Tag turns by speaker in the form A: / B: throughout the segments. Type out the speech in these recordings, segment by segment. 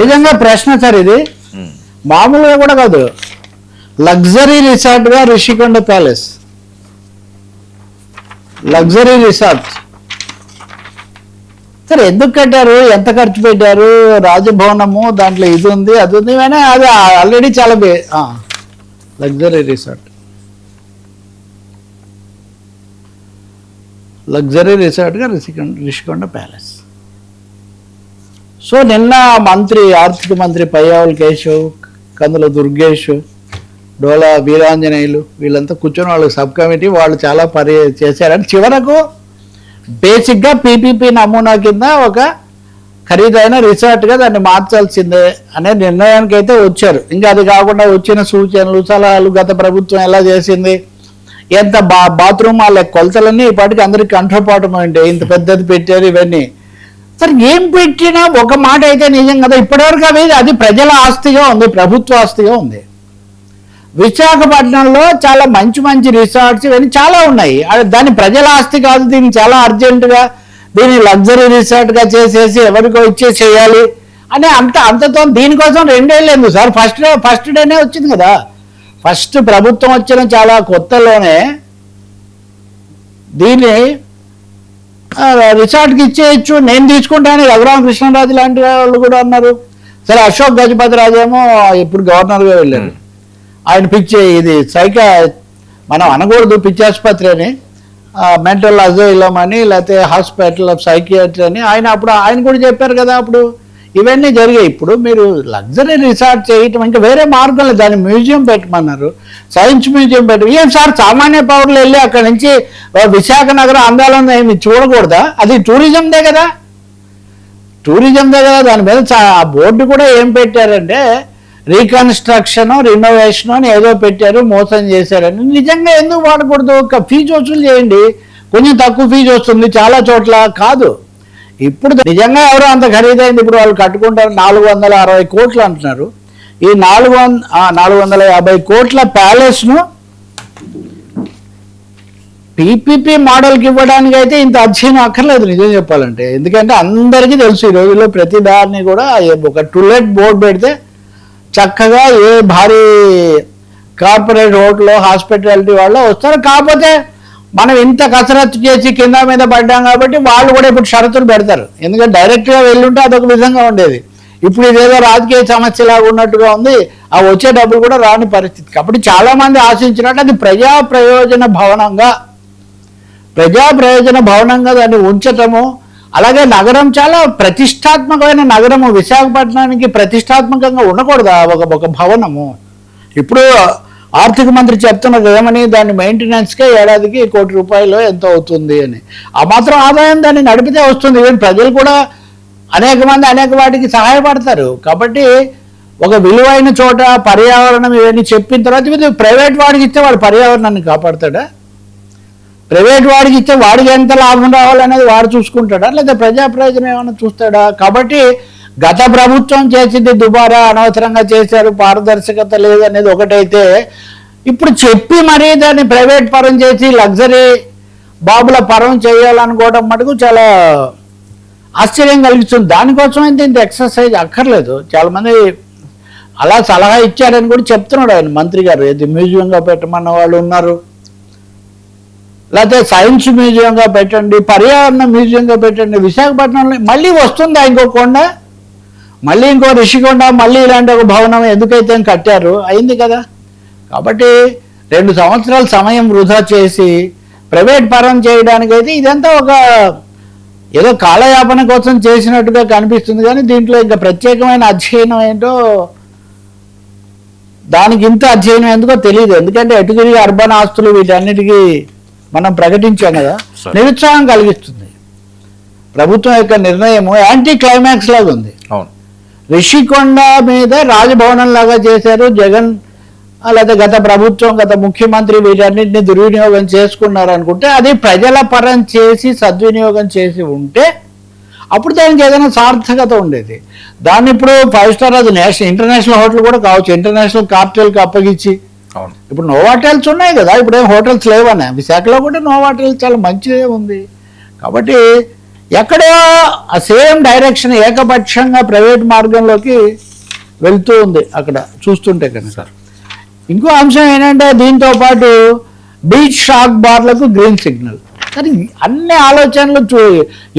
A: నిజంగా ప్రశ్న సార్ ఇది, మామూలుగా కూడా కాదు. లగ్జరీ రిసార్ట్ గా రిషికొండ ప్యాలెస్, లగ్జరీ రిసార్ట్ సరే ఎందుకు కట్టారు, ఎంత ఖర్చు పెట్టారు, రాజభవనము దాంట్లో ఇది ఉంది అది ఉంది, అది ఆల్రెడీ చాలా లగ్జరీ రిసార్ట్, లగ్జరీ రిసార్ట్గా రిషికొండ ప్యాలెస్. సో నిన్న మంత్రి, ఆర్థిక మంత్రి పయ్యావుల కేశవ్, కందుల దుర్గేష్, డోలా వీరాంజనేయులు వీళ్ళంతా కూర్చొని వాళ్ళకి సబ్ కమిటీ వాళ్ళు చాలా చేశారని చివరకు బేసిక్గా పీపీపీ నమూనా కింద ఒక ఖరీదైన రిసార్ట్గా దాన్ని మార్చాల్సిందే అనే నిర్ణయానికి అయితే వచ్చారు. ఇంకా అది కాకుండా వచ్చిన సూచనలు సలహాలు, గత ప్రభుత్వం ఎలా చేసింది, ఎంత బాత్రూమ్ వాళ్ళ కొలతలన్నీ ఇప్పటికి అందరికి కంఠపాఠం ఉంటాయి, ఇంత పెద్దది పెట్టారు ఇవన్నీ. సరే ఏం పెట్టినా ఒక మాట అయితే నిజం కదా, ఇప్పటివరకు అది ప్రజల ఆస్తిగా ఉంది, ప్రభుత్వ ఆస్తిగా ఉంది. విశాఖపట్నంలో చాలా మంచి మంచి రిసార్ట్స్ ఇవన్నీ చాలా ఉన్నాయి, దాని ప్రజల ఆస్తి కాదు, దీన్ని చాలా అర్జెంటుగా దీన్ని లగ్జరీ రిసార్ట్గా చేసేసి ఎవరికో చేయాలి అని అంతతో దీనికోసం 2 ఏళ్ళు ఎందుకు సార్, ఫస్ట్ డేనే వచ్చింది కదా. ఫస్ట్ ప్రభుత్వం వచ్చిన చాలా కొత్తలోనే దీన్ని రిసార్ట్కి ఇచ్చేయచ్చు, నేను తీసుకుంటాను, రఘురామకృష్ణరాజు లాంటి వాళ్ళు కూడా అన్నారు. సరే అశోక్ గజపతి రాజు ఏమో ఇప్పుడు గవర్నర్గా వెళ్ళారు, ఆయన పిచ్చి ఇది మనం అనకూడదు పిచ్చి ఆసుపత్రి అని, మెంటల్ అజైలం అని, లేకపోతే హాస్పిటల్ ఆఫ్ సైకియాట్రీ అని ఆయన కూడా చెప్పారు కదా అప్పుడు. ఇవన్నీ జరిగాయి. ఇప్పుడు మీరు లగ్జరీ రిసార్ట్ చేయటం ఇంకా వేరే మార్గం లేదు, దాన్ని మ్యూజియం పెట్టమన్నారు, సైన్స్ మ్యూజియం ఏం సార్ సామాన్య పౌరులు వెళ్ళి అక్కడి నుంచి విశాఖ నగరం అందాలను ఏమి చూడకూడదా, అది టూరిజందే కదా, దాని మీద ఆ బోర్డు కూడా ఏం పెట్టారంటే రీకన్స్ట్రక్షన్ రినోవేషన్ అని ఏదో పెట్టారు, మోసం చేశారని. నిజంగా ఎందుకు వాడకూడదు, ఒక ఫీజు వసూలు చేయండి, కొంచెం తక్కువ ఫీజు వస్తుంది చాలా చోట్ల కాదు. ఇప్పుడు నిజంగా ఎవరో అంత ఖరీదైంది, ఇప్పుడు వాళ్ళు కట్టుకుంటారు 460 కోట్లు అంటున్నారు. ఈ 450 కోట్ల ప్యాలెస్ను పీపీపీ మోడల్కి ఇవ్వడానికి అయితే ఇంత అధ్యయనం అక్కర్లేదు నిజం చెప్పాలంటే. ఎందుకంటే అందరికీ తెలుసు ఈ రోజుల్లో ప్రతి దారిని కూడా ఒక టూలెట్ బోర్డు పెడితే చక్కగా ఏ భారీ కార్పొరేట్ హోటల్లో హాస్పిటాలిటీ వాళ్ళు వస్తారు. కాకపోతే మనం ఇంత కసరత్తు చేసి కింద మీద పడ్డాం కాబట్టి వాళ్ళు కూడా ఇప్పుడు షరతులు పెడతారు. ఎందుకంటే డైరెక్ట్గా వెళ్ళుంటే అదొక విధంగా ఉండేది, ఇప్పుడు ఇదేదో రాజకీయ సమస్యలాగా ఉన్నట్టుగా ఉంది, ఆ వచ్చే డబ్బులు కూడా రాని పరిస్థితి. కాబట్టి చాలామంది ఆశించినట్టు అది ప్రజా ప్రయోజన భవనంగా దాన్ని ఉంచటము. అలాగే నగరం చాలా ప్రతిష్టాత్మకమైన నగరము, విశాఖపట్నానికి ప్రతిష్టాత్మకంగా ఉండకూడదా ఒక భవనము. ఇప్పుడు ఆర్థిక మంత్రి చెప్తున్నది ఏమని, దాని మెయింటెనెన్స్కే ఏడాదికి 1 కోటి రూపాయలు ఎంతో అవుతుంది అని. ఆ మాత్రం ఆదాయం దాన్ని నడిపితే వస్తుంది. ఈవెన్ ప్రజలు కూడా అనేక మంది అనేక వాటికి సహాయపడతారు. కాబట్టి ఒక విలువైన చోట పర్యావరణం ఇవన్నీ చెప్పిన తర్వాత ఇది ప్రైవేట్ వాడికి ఇస్తే వాడు పర్యావరణాన్ని కాపాడతాడా, ప్రైవేట్ వాడికి ఇస్తే వాడికి ఎంత లాభం రావాలనేది వాడు చూసుకుంటాడా, లేదా ప్రజా ప్రయోజనం ఏమైనా చూస్తాడా. కాబట్టి గత ప్రభుత్వం చేసింది దుబారా అనవసరంగా చేశారు, పారదర్శకత లేదనేది ఒకటైతే, ఇప్పుడు చెప్పి మరీ దాన్ని ప్రైవేట్ పరం చేసి లగ్జరీ బాబుల పరం చేయాలనుకోవడం మటుకు చాలా ఆశ్చర్యం కలిగిస్తుంది. దానికోసం అయితే ఇంత ఎక్సర్సైజ్ అక్కర్లేదు. చాలామంది అలా సలహా ఇచ్చారని కూడా చెప్తున్నాడు ఆయన మంత్రి గారు. ఇది మ్యూజియంగా పెట్టమన్న వాళ్ళు ఉన్నారు, లేకపోతే సైన్స్ మ్యూజియంగా పెట్టండి, పర్యావరణ మ్యూజియంగా పెట్టండి. విశాఖపట్నంలో మళ్ళీ వస్తుందా ఇంకో కొండ, మళ్ళీ ఇంకో రిషికొండ, మళ్ళీ ఇలాంటి ఒక భవనం ఎందుకైతే కట్టారు, అయింది కదా. కాబట్టి 2 సంవత్సరాల సమయం వృధా చేసి ప్రైవేట్ పరం చేయడానికైతే ఇదంతా ఒక ఏదో కాలయాపన కోసం చేసినట్టుగా కనిపిస్తుంది. కానీ దీంట్లో ఇంకా ప్రత్యేకమైన అధ్యయనం ఏంటో, దానికి ఇంత అధ్యయనం ఎందుకో తెలియదు. ఎందుకంటే ఎటు తిరిగి అర్బన్ ఆస్తులు వీటన్నిటికీ మనం ప్రకటించాం కదా, నిరుత్సాహం కలిగిస్తుంది. ప్రభుత్వం యొక్క నిర్ణయము యాంటీ క్లైమాక్స్ లాగా ఉంది. రిషికొండ మీద రాజభవనం లాగా చేశారు జగన్, లేదా గత ప్రభుత్వం, గత ముఖ్యమంత్రి వీటన్నింటినీ దుర్వినియోగం చేసుకున్నారు అనుకుంటే, అది ప్రజల పరం చేసి సద్వినియోగం చేసి ఉంటే అప్పుడు దానికి ఏదైనా సార్థకత ఉండేది. దాన్ని ఇప్పుడు 5 స్టార్ అది ఇంటర్నేషనల్ హోటల్ కూడా కావచ్చు, ఇంటర్నేషనల్ కార్టెల్కి అప్పగించి. ఇప్పుడు నోవాటెల్స్ ఉన్నాయి కదా, ఇప్పుడు ఏం హోటల్స్ లేవన్నా, విశాఖలో కూడా నోవాటెల్స్ చాలా మంచిదే ఉంది. కాబట్టి ఎక్కడో ఆ సేమ్ డైరెక్షన్ ఏకపక్షంగా ప్రైవేట్ మార్గంలోకి వెళ్తూ ఉంది అక్కడ చూస్తుంటే కనుక. ఇంకో అంశం ఏంటంటే దీంతో పాటు బీచ్ షాక్ బార్లకు గ్రీన్ సిగ్నల్. కానీ అన్ని ఆలోచనలు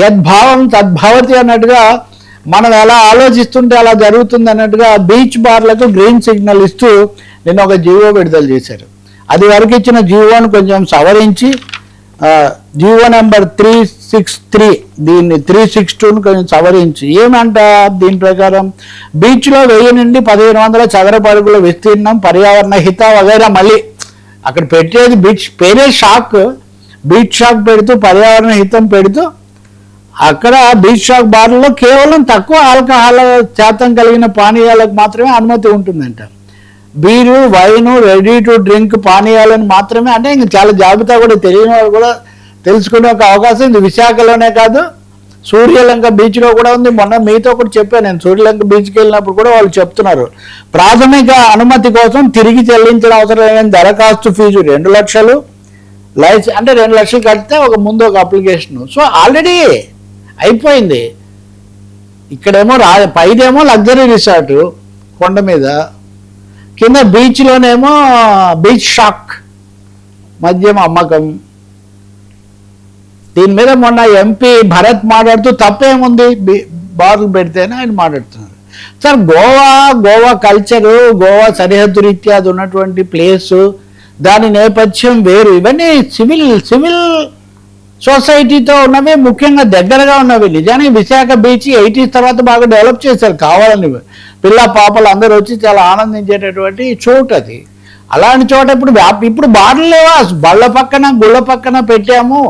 A: యద్భావం తద్భవతి అన్నట్టుగా మనం ఎలా ఆలోచిస్తుంటే అలా జరుగుతుంది అన్నట్టుగా బీచ్ బార్లకు గ్రీన్ సిగ్నల్ ఇస్తూ నిన్న ఒక జీవో విడుదల చేశారు. అది వరకు ఇచ్చిన జీవోను కొంచెం సవరించి జీవో నెంబర్ 363 దీన్ని 362ను కొంచెం సవరించి ఏమంట దీని ప్రకారం బీచ్లో 1000 నుండి 1500 చదరపు అడుగుల విస్తీర్ణం, పర్యావరణ హిత వగైరా. మళ్ళీ అక్కడ పెట్టేది బీచ్ పేరే షాక్, బీచ్ షాక్ పెడుతూ పర్యావరణ హితం పెడుతూ అక్కడ బీచ్ షాక్ బార్లలో కేవలం తక్కువ ఆల్కహాల్ శాతం కలిగిన పానీయాలకు మాత్రమే అనుమతి ఉంటుందంట. Beer, wine, ready to drink పానీయాలను మాత్రమే. అంటే ఇంక చాలా జాబితా కూడా తెలియని వాళ్ళు కూడా తెలుసుకునే ఒక అవకాశం ఇది విశాఖలోనే కాదు, సూర్యలంక బీచ్లో కూడా ఉంది. మొన్న మీతో కూడా చెప్పాను నేను, సూర్యలంక బీచ్కి వెళ్ళినప్పుడు కూడా వాళ్ళు చెప్తున్నారు ప్రాథమిక అనుమతి కోసం తిరిగి చెల్లించిన అవసరం లేని దరఖాస్తు ఫీజు 2 లక్షలు, లైసెన్స్ అంటే 2 లక్షలు కడితే ముందు ఒక అప్లికేషన్. సో ఆల్రెడీ అయిపోయింది. ఇక్కడేమో పైదేమో లగ్జరీ రిసార్ట్ కొండ మీద, కింద బీచ్లోనేమో బీచ్ షాక్ మద్యం అమ్మకం. దీని మీద మొన్న ఎంపీ భరత్ మాట్లాడుతూ తప్పేముంది బార్లు పెడితేనే ఆయన మాట్లాడుతున్నారు. సార్ గోవా కల్చరు, గోవా సరిహద్దు రీత్యా ఉన్నటువంటి ప్లేసు, దాని నేపథ్యం వేరు. ఇవన్నీ సివిల్ సొసైటీతో ఉన్నవి, ముఖ్యంగా దగ్గరగా ఉన్నవి. నిజానికి విశాఖ బీచ్ 80s తర్వాత బాగా డెవలప్ చేశారు కావాలని. పిల్ల పాపలు అందరూ వచ్చి చాలా ఆనందించేటటువంటి చోటు అది. అలాంటి చోట ఇప్పుడు బార్లు లేవా? బళ్ళ పక్కన గుళ్ళ పక్కన పెట్టాము,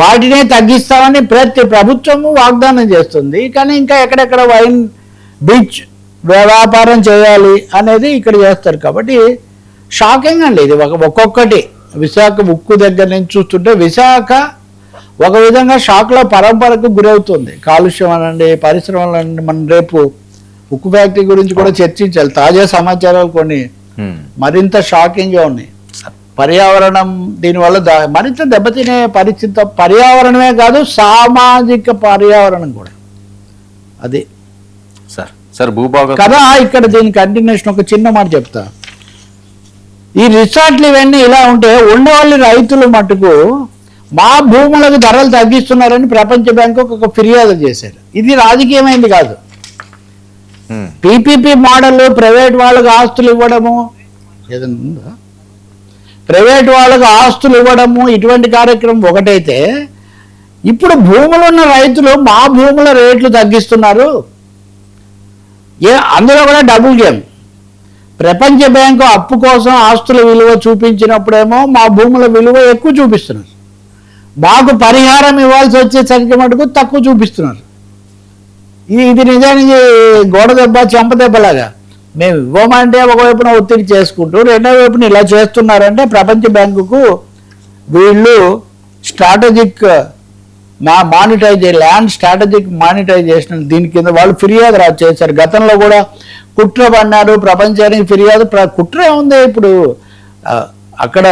A: వాటినే తగ్గిస్తామని ప్రతి ప్రభుత్వము వాగ్దానం చేస్తుంది. కానీ ఇంకా ఎక్కడెక్కడ వైన్ బీచ్ వ్యాపారం చేయాలి అనేది ఇక్కడ చేస్తారు. కాబట్టి షాకింగ్ అండి ఇది. ఒక్కొక్కటి విశాఖ ఉక్కు దగ్గర నుంచి చూస్తుంటే విశాఖ ఒక విధంగా షాక్లో పరంపరకు గురవుతుంది. కాలుష్యం అనండి, పరిశ్రమలు అనండి. మనం రేపు ఉక్కు ఫ్యాక్టరీ గురించి కూడా చర్చించాలి. తాజా సమాచారాలు కొన్ని మరింత షాకింగ్గా ఉన్నాయి. పర్యావరణం దీనివల్ల మరింత దెబ్బతినే పరిస్థితి. పర్యావరణమే కాదు, సామాజిక పర్యావరణం కూడా అది
B: సార్ భూభాగం
A: కదా. ఇక్కడ దీని కంటిన్యూషన్ ఒక చిన్న మాట చెప్తా. ఈ రిసార్ట్లు ఇవన్నీ ఇలా ఉంటే ఉండేవాళ్ళు రైతులు మటుకు మా భూములకు ధరలు తగ్గిస్తున్నారని ప్రపంచ బ్యాంకు ఒక ఫిర్యాదు చేశారు. ఇది రాజకీయమైంది కాదు. పీపీపీ మోడల్ ప్రైవేట్ వాళ్ళకు ఆస్తులు ఇవ్వడము, ఏదన్నా ప్రైవేట్ వాళ్ళకు ఆస్తులు ఇవ్వడము ఇటువంటి కార్యక్రమం ఒకటైతే, ఇప్పుడు భూములున్న రైతులు మా భూముల రేట్లు తగ్గిస్తున్నారు. అందులో కూడా డబుల్ గేమ్. ప్రపంచ బ్యాంకు అప్పు కోసం ఆస్తుల విలువ చూపించినప్పుడేమో మా భూముల విలువ ఎక్కువ చూపిస్తున్నారు, మాకు పరిహారం ఇవ్వాల్సి వచ్చేసరికి మటుకు తక్కువ చూపిస్తున్నారు. ఇది నిజానికి గోడ దెబ్బ చెంప దెబ్బలాగా. మేము ఇవ్వమంటే ఒకవైపున ఒత్తిడి చేసుకుంటూ రెండో వైపున ఇలా చేస్తున్నారంటే ప్రపంచ బ్యాంకుకు వీళ్ళు స్ట్రాటజిక్ ల్యాండ్ స్ట్రాటజిక్ మానిటైజేషన్ దీని కింద వాళ్ళు ఫిర్యాదు చేశారు. గతంలో కూడా కుట్ర పన్నారు, ప్రపంచానికి ఫిర్యాదు. కుట్ర ఉంది. ఇప్పుడు అక్కడ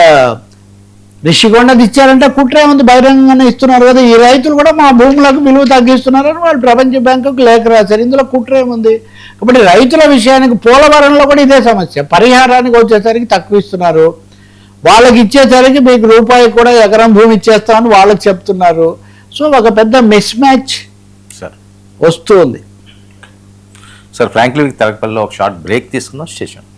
A: రిషికొండది ఇచ్చారంటే కుట్ర ఉంది, బహిరంగంగానే ఇస్తున్నారు కదా. ఈ రైతులు కూడా మా భూములకు విలువ తగ్గిస్తున్నారని వాళ్ళు ప్రపంచ బ్యాంకుకు లేఖ రాశారు. ఇందులో కుట్ర ఏముంది? కాబట్టి రైతుల విషయానికి పోలవరంలో కూడా ఇదే సమస్య. పరిహారానికి వచ్చేసరికి తక్కువ ఇస్తున్నారు, వాళ్ళకి ఇచ్చేసరికి మీకు రూపాయి కూడా ఎకరం భూమి ఇచ్చేస్తామని వాళ్ళకి చెప్తున్నారు. సో ఒక పెద్ద మిస్ మ్యాచ్ వస్తుంది.
B: సార్ ఫ్రాంక్లీ తరగపల్లిలో ఒక షార్ట్ బ్రేక్ తీసుకుందాం స్టేషన్.